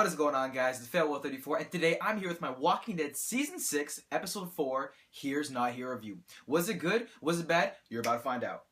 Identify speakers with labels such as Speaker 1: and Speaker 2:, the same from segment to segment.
Speaker 1: What is going on, guys? It's Fail34, and today I'm here with my Walking Dead Season 6, Episode 4, Here's Not Here review. Was it good? Was it bad? You're about to find out.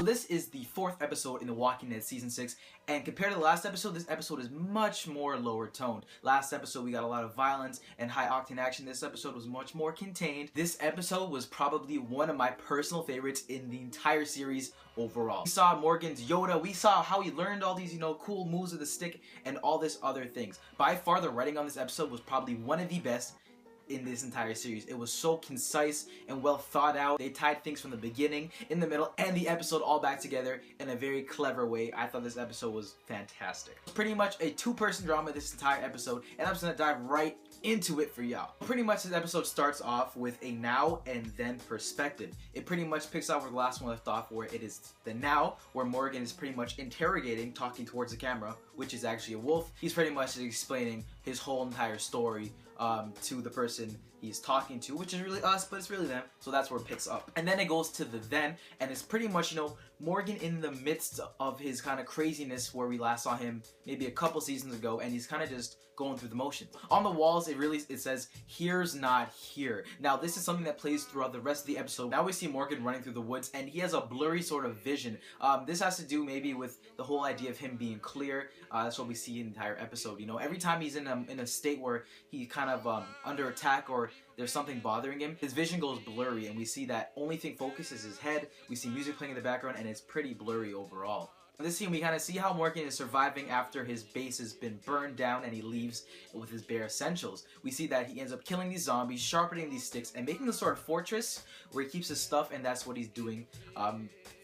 Speaker 1: This is the 4th episode in The Walking Dead Season 6, and compared to the last episode, this episode is much more lower toned. Last episode we got a lot of violence and high octane action. This episode was much more contained. This episode was probably one of my personal favorites in the entire series overall. We saw Morgan's Yoda, we saw how he learned all these, cool moves with the stick and all this other things. By far the writing on this episode was probably one of the best in this entire series. It was so concise and well thought out. They tied things from the beginning, in the middle, and the episode all back together in a very clever way. I thought this episode was fantastic. Pretty much a two-person drama this entire episode, and I'm just gonna dive right into it for y'all. Pretty much this episode starts off with a now and then perspective. It pretty much picks up where the last one left off, where it is the now, where Morgan is pretty much interrogating, talking towards the camera, which is actually a wolf. He's pretty much explaining his whole entire story to the person he's talking to, which is really us, but it's really them, so that's where it picks up. And then it goes to the then, and it's pretty much, Morgan in the midst of his kind of craziness where we last saw him maybe a couple seasons ago, and he's kind of just going through the motion. On the walls, it says, "Here's not here." Now, this is something that plays throughout the rest of the episode. Now we see Morgan running through the woods, and he has a blurry sort of vision. This has to do maybe with the whole idea of him being clear. That's what we see in the entire episode. Every time he's in a state where he's kind of under attack or there's something bothering him, his vision goes blurry, and we see that only thing focused is his head. We see music playing in the background, and it's pretty blurry overall. In this scene, we kind of see how Morgan is surviving after his base has been burned down and he leaves with his bare essentials. We see that he ends up killing these zombies, sharpening these sticks, and making a sort of fortress where he keeps his stuff, and that's what he's doing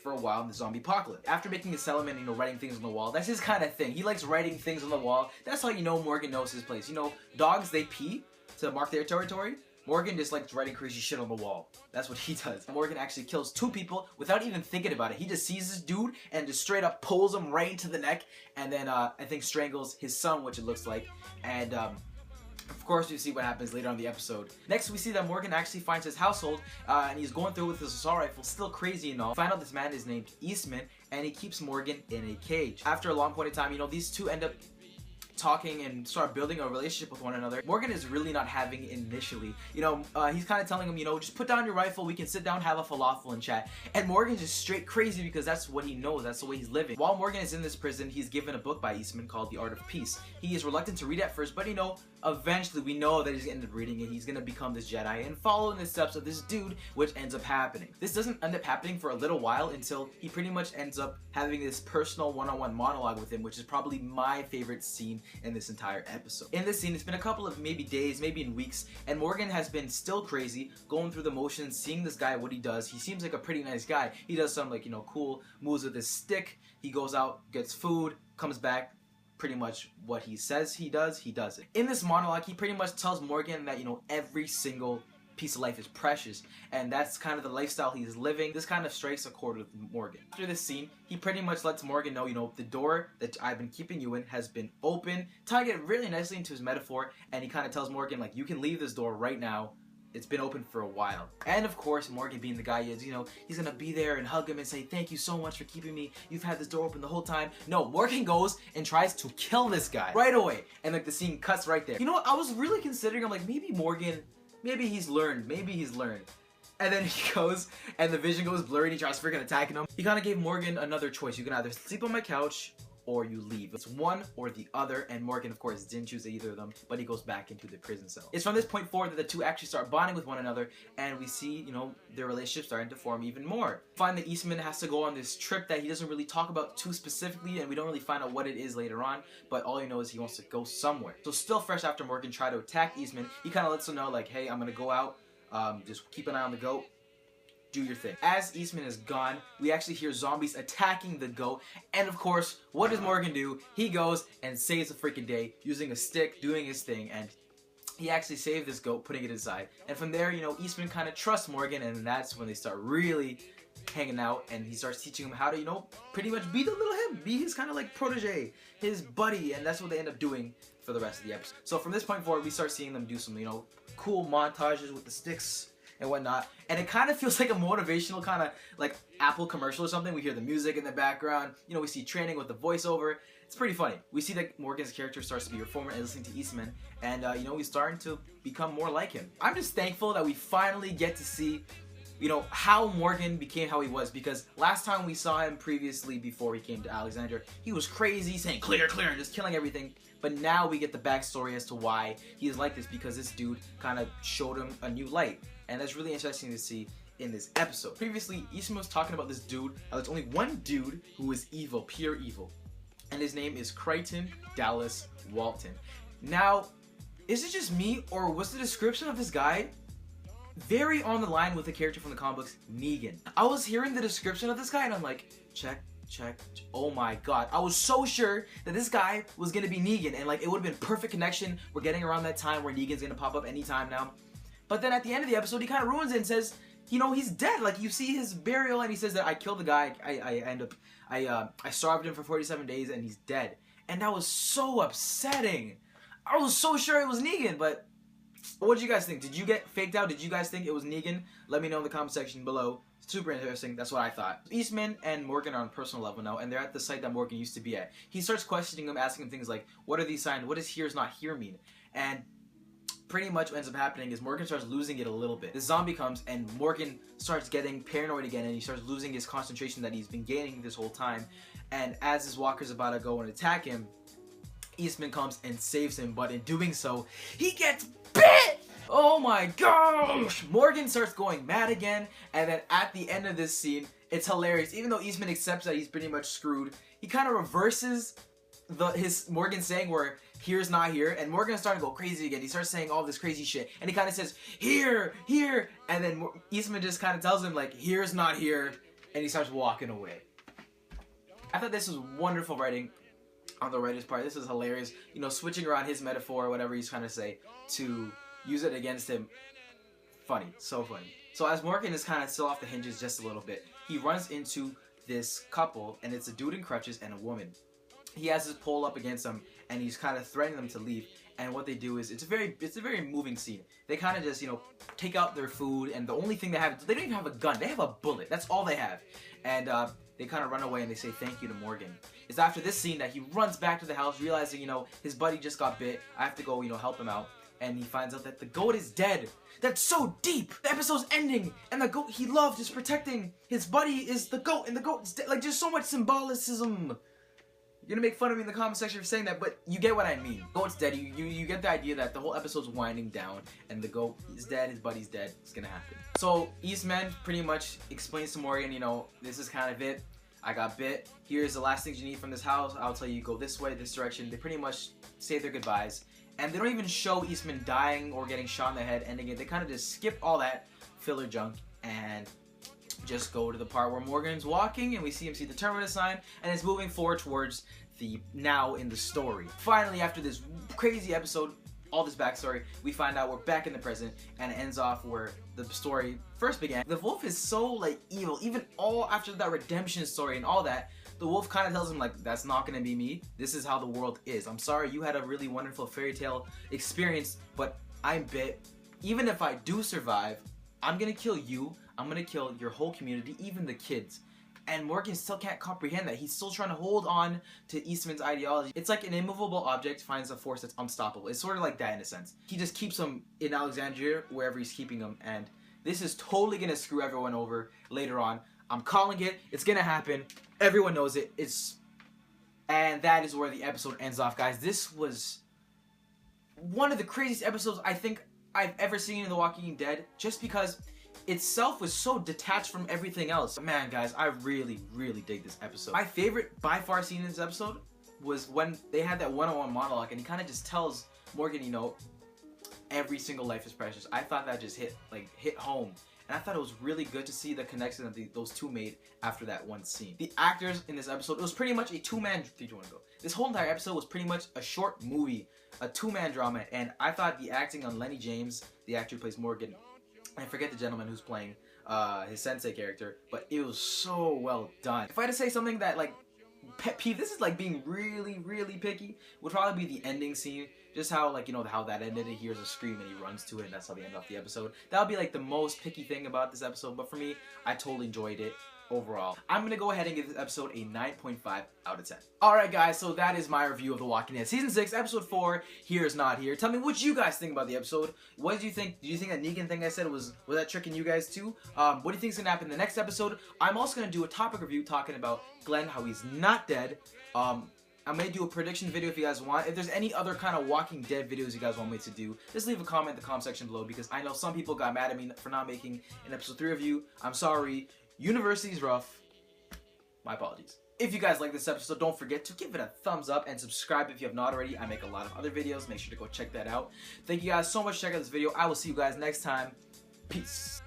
Speaker 1: for a while in the zombie apocalypse. After making a settlement, writing things on the wall, that's his kind of thing. He likes writing things on the wall. That's how Morgan knows his place. Dogs, they pee to mark their territory. Morgan just likes writing crazy shit on the wall. That's what he does. Morgan actually kills 2 people without even thinking about it. He just sees this dude and just straight up pulls him right into the neck, and then I think strangles his son, which it looks like. And of course, we see what happens later on in the episode. Next, we see that Morgan actually finds his household, and he's going through with his assault rifle, still crazy and all. Find out this man is named Eastman, and he keeps Morgan in a cage. After a long point in time, these two end up talking and start building a relationship with one another. Morgan is really not having initially. He's kind of telling him, just put down your rifle, we can sit down, have a falafel and chat. And Morgan's just straight crazy because that's what he knows, that's the way he's living. While Morgan is in this prison, he's given a book by Eastman called The Art of Peace. He is reluctant to read at first, but eventually we know that he's gonna end up reading it. He's gonna become this Jedi and follow in the steps of this dude, which ends up happening. This doesn't end up happening for a little while until he pretty much ends up having this personal one-on-one monologue with him, which is probably my favorite scene in this entire episode. In this scene, it's been a couple of maybe days, maybe in weeks, and Morgan has been still crazy, going through the motions, seeing this guy, what he does. He seems like a pretty nice guy. He does some cool moves with his stick. He goes out, gets food, comes back. Pretty much what he says he does it. In this monologue, he pretty much tells Morgan that, every single piece of life is precious, and that's kind of the lifestyle he's living. This kind of strikes a chord with Morgan. After this scene, he pretty much lets Morgan know, the door that I've been keeping you in has been open, tying it really nicely into his metaphor, and he kind of tells Morgan, you can leave this door right now. It's been open for a while. And of course, Morgan being the guy he is, he's gonna be there and hug him and say, "Thank you so much for keeping me. You've had this door open the whole time." No, Morgan goes and tries to kill this guy right away. And the scene cuts right there. I was really considering, maybe Morgan, maybe he's learned. And then he goes, and the vision goes blurry, and he tries freaking attacking him. He kind of gave Morgan another choice. You can either sleep on my couch, or you leave. It's one or the other, and Morgan, of course, didn't choose either of them, but he goes back into the prison cell. It's from this point forward that the two actually start bonding with one another, and we see, their relationship starting to form even more. Find that Eastman has to go on this trip that he doesn't really talk about too specifically, and we don't really find out what it is later on, but all you know is he wants to go somewhere. So still fresh after Morgan tried to attack Eastman, he kind of lets him know, hey, I'm gonna go out, just keep an eye on the goat. Do your thing. As Eastman is gone, we actually hear zombies attacking the goat, and of course, what does Morgan do? He goes and saves the freaking day using a stick, doing his thing, and he actually saved this goat, putting it inside. And from there, Eastman kind of trusts Morgan, and that's when they start really hanging out, and he starts teaching him how to, pretty much be the little him, be his kind of protege, his buddy, and that's what they end up doing for the rest of the episode. So from this point forward, we start seeing them do some, cool montages with the sticks, and whatnot. And it kind of feels like a motivational kind of like Apple commercial or something. We hear the music in the background. You know, we see training with the voiceover. It's pretty funny. We see that Morgan's character starts to be reformed and listening to Eastman, and you know, he's starting to become more like him. I'm just thankful that we finally get to see, you know, how Morgan became how he was, because last time we saw him previously before he came to Alexandria, he was crazy, saying clear, clear, and just killing everything. But now we get the backstory as to why he is like this, because this dude kind of showed him a new light. And that's really interesting to see in this episode. Previously, Eastman was talking about this dude. There's only one dude who is evil, pure evil. And his name is Crichton Dallas Walton. Now, is it just me, or was the description of this guy very on the line with the character from the comic books, Negan? I was hearing the description of this guy and I'm like, check. Oh my god. I was so sure that this guy was gonna be Negan, and like it would have been perfect connection. We're getting around that time where Negan's gonna pop up anytime now. But then at the end of the episode, he kind of ruins it and says, you know, he's dead. Like, you see his burial and he says that I killed the guy. I starved him for 47 days and he's dead. And that was so upsetting. I was so sure it was Negan, but what did you guys think? Did you get faked out? Did you guys think it was Negan? Let me know in the comment section below. Super interesting. That's what I thought. Eastman and Morgan are on a personal level now, and they're at the site that Morgan used to be at. He starts questioning him, asking him things like, what are these signs? What does here's not here mean? And pretty much what ends up happening is Morgan starts losing it a little bit. The zombie comes and Morgan starts getting paranoid again, and he starts losing his concentration that he's been gaining this whole time. And as his walker's about to go and attack him, Eastman comes and saves him, but in doing so, he gets bit! Oh my gosh! Morgan starts going mad again, and then at the end of this scene, it's hilarious. Even though Eastman accepts that he's pretty much screwed, he kind of reverses his Morgan saying where here's not here, and Morgan's starting to go crazy again. He starts saying all this crazy shit, and he kind of says here, and then Eastman just kind of tells him like here's not here, and he starts walking away. I thought this was wonderful writing on the writer's part. This is hilarious. You know, switching around his metaphor or whatever he's trying to say to use it against him. Funny, so funny. So as Morgan is kind of still off the hinges just a little bit, he runs into this couple, and it's a dude in crutches and a woman. He has his pole up against them, and he's kind of threatening them to leave. And what they do is, it's a very moving scene. They kind of just, you know, take out their food, and the only thing they have, they don't even have a gun. They have a bullet. That's all they have. And they kind of run away, and they say thank you to Morgan. It's after this scene that he runs back to the house, realizing, you know, his buddy just got bit. I have to go, you know, help him out. And he finds out that the goat is dead. That's so deep. The episode's ending, and the goat he loved is protecting his buddy is the goat, and the goat is dead. Like, there's so much symbolicism. You're gonna make fun of me in the comment section for saying that, but you get what I mean. Goat's dead. You get the idea that the whole episode's winding down, and the goat is dead, his buddy's dead. It's gonna happen. So Eastman pretty much explains to Morgan, you know, this is kind of it. I got bit. Here's the last things you need from this house. I'll tell you go this way, this direction. They pretty much say their goodbyes. And they don't even show Eastman dying or getting shot in the head, ending it. They kind of just skip all that filler junk and just go to the part where Morgan's walking and we see him see the terminus sign, and it's moving forward towards the now in the story. Finally, after this crazy episode, all this backstory, we find out we're back in the present, and it ends off where the story first began. The wolf is so like evil, even all after that redemption story and all that. The wolf kind of tells him like, that's not gonna be me. This is how the world is. I'm sorry you had a really wonderful fairy tale experience, but I'm bit. Even if I do survive, I'm gonna kill you. I'm gonna kill your whole community, even the kids. And Morgan still can't comprehend that. He's still trying to hold on to Eastman's ideology. It's like an immovable object finds a force that's unstoppable. It's sort of like that in a sense. He just keeps him in Alexandria, wherever he's keeping him, and this is totally gonna screw everyone over later on. I'm calling it. It's gonna happen. Everyone knows it. And that is where the episode ends off, guys. This was one of the craziest episodes I think I've ever seen in The Walking Dead, just because itself was so detached from everything else. Man, guys, I really, really dig this episode. My favorite by far scene in this episode was when they had that one-on-one monologue, and he kind of just tells Morgan, you know, every single life is precious. I thought that just hit home. And I thought it was really good to see the connection that those two made after that one scene. The actors in this episode, it was pretty much a two-man... This whole entire episode was pretty much a short movie, a two-man drama, and I thought the acting on Lenny James, the actor who plays Morgan, I forget the gentleman who's playing his sensei character, but it was so well done. If I had to say something that like pet peeve, this is like being really, really picky, would probably be the ending scene. Just how, like, you know, how that ended. He hears a scream and he runs to it, and that's how they end off the episode. That would be like the most picky thing about this episode, but for me, I totally enjoyed it. Overall, I'm gonna go ahead and give this episode a 9.5 out of 10. Alright guys, so that is my review of The Walking Dead Season 6, Episode 4, Here Is Not Here. Tell me what you guys think about the episode. What did you think? Did you think that Negan thing I said was that tricking you guys too? What do you think is gonna happen in the next episode? I'm also gonna do a topic review talking about Glenn, how he's not dead. I may do a prediction video if you guys want. If there's any other kind of Walking Dead videos you guys want me to do, just leave a comment in the comment section below, because I know some people got mad at me for not making an episode 3 review. I'm sorry. University's rough. My apologies. If you guys like this episode, don't forget to give it a thumbs up and subscribe if you have not already. I make a lot of other videos. Make sure to go check that out. Thank you guys so much for checking out this video. I will see you guys next time. Peace.